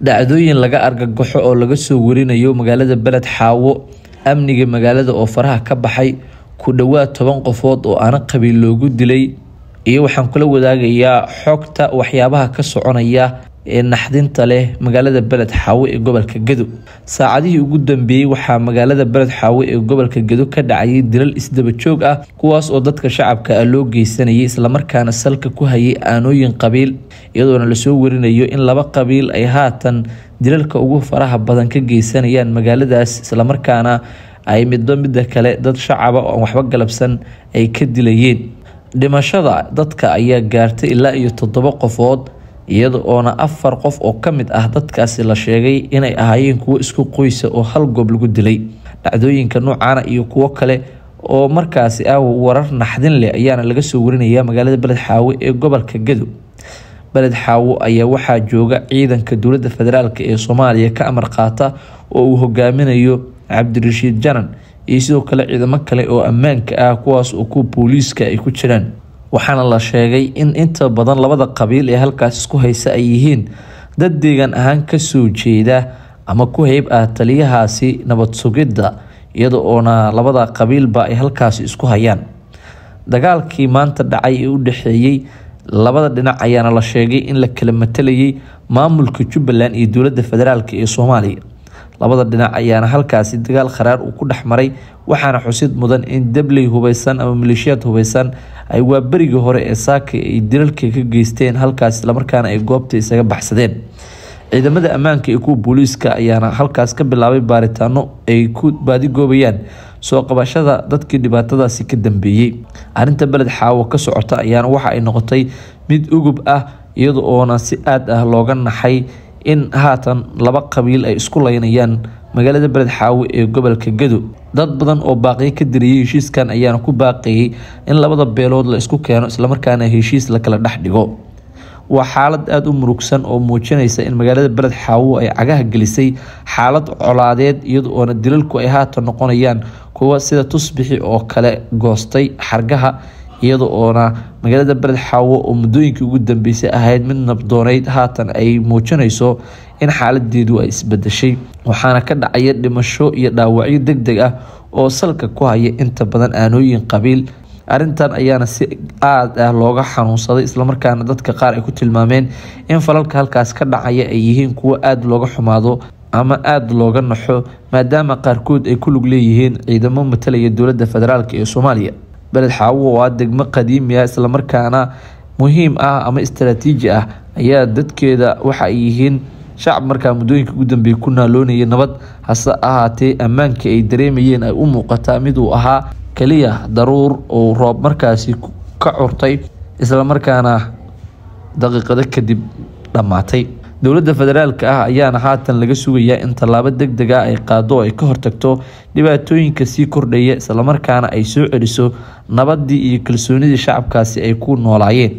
dhacdooyin laga argagaxo oo laga soo warinayo magaalada Beled Xaawo amniga magaalada oo faraha ka baxay ku dhawaad 10 qofood oo aan qabiil loogu dilay iyo waxaan kula wadaagayaa xogta waxyaabaha ka soconaya ee naxdinta leh magaalada Beled Xaawo ee gobolka Gedo saacadihii ugu dambeeyay waxa magaalada Beled Xaawo ee gobolka Gedo ka dhacay dilal isdaba joog ah kuwaas oo dadka shacabka ah loo geysanayay isla markaana salka ku hayay aanooyin qabiil iyadoo la soo warinayo in laba qabiil ay haatan dilalka ugu faraha badan ka geysanayaan magaaladaas isla markaana ay midba kale dad shacab ah oo waxba galabsan ay ka dilayeen dhimashada dadka ayaa gaartay ilaa iyo 7 qofood iyadoo oona 4 qof oo kamid ah dadkaasi la sheegay inay ahaayeen kuwa isku qoysa oo hal goob lagu dilay dhacdooyinka noocan iyo kuwa kale oo markaasi ah warar naxdin leh ayaana laga soo warinayaa magaalada Beled Xaawo ee gobolka Gedo Beled Xaawo ayaa waxaa jooga ciidanka dowladda federaalka ee Soomaaliya ka amar qaata oo uu hogaaminayo Cabdirashiid Janan iyo sidoo kale ciidamo kale oo ammaanka ah kuwaas oo ku booliiska ay ku jiraan waxaana la sheegay in inta badan labada qabiil ee halkaas isku haysa ay yihiin dad deegaan ahaan ka soo jeeda ama ku hayb ah taliyahaasi nabad sugidda iyadoo oona labada qabiilba ay halkaas isku hayaan dagaalkii maanta dhacay ee u dhaxeeyay labada dhinac ayaana la sheegay in la kala matalayay maamulka Jubbaland iyo dowladda federaalka ee Soomaaliya labada dhinac ayaana halkaasi dagaal kharaar uu ku dhaxmaray waxaana xusid mudan in dabley hubeysan ama maleeshiyad hubeysan ay waa bariga hore ee saaka ay dilalka ka geysteen halkaas isla markaana ay goobta isaga baxsadeen ciidamada ammaanka ee ku booliiska ayaana halkaas ka bilaabay baaritaano ay ku baadi goobayaan soo qabashada dadkii dhibaatadaasi ka dambeeyay arinta Beled Xaawo ka socota ayaana waxa ay noqotay mid ugub ah iyadoo oona si aad ah looga naxay in haatan laba qabiil ay isku laynayaan magaalada Beled Xaawo ee gobolka Gedo dad badan oo baaqay ka diriyay heshiiskan ayaana ku baaqayay in labada beelood la isku keeno isla markaana heshiis la kala dhex dhigo waa xaalad aad u murugsan oo muujinaysa in magaalada Beled Xaawo ay cagaha gelisay xaalad colaadeed iyadoo oona dilalku ay haatan noqonayaan kuwa sida tusbixi oo kale goostay xargaha iyadoo oona magaalada Beled Xaawo oo muddooyinkii ugu dambeysay ahayd mid nabdooneyd haatan ay muujinayso in xaaladeedu ay isbedeshay waxaana ka dhacay dhimasho iyo dhaawacyo degdeg ah oo salka ku haya inta badan aanooyin qabiil arintan ayaana si aad ah looga xanuunsaday isla markaana dadka qaar ay ku tilmaameen in falalka halkaas ka dhacaya ay yihiin kuwa aad looga xumaado ama aad looga naxo maadaama qaarkood ay ku lug leeyihiin ciidamo matalaya dowladda federaalka ee Soomaaliya Beled Xaawo waa degmo qadiimi ah isla markaana muhiim ah ama istiraatiiji ah ayaa dadkeeda waxa ay yihiin shacab markaa muddooyinka ugu dambeeyay ku naaloonaya nabad hase ahaatee ammaanka ay dareemayeen ay u muuqataa mid uu ahaa kaliya daruur oo roob markaasi ka curtay isla markaana daqiiqado kadib dhamaatay dowladda federaalka ah ayaana haatan laga sugayaa in tallaabo degdeg ah ay qaado oo ay ka hortagto dhibaatooyinka sii kordhaya isla markaana ay soo celiso nabadii iyo kalsoonidii shacabkaasi ay ku noolaayeen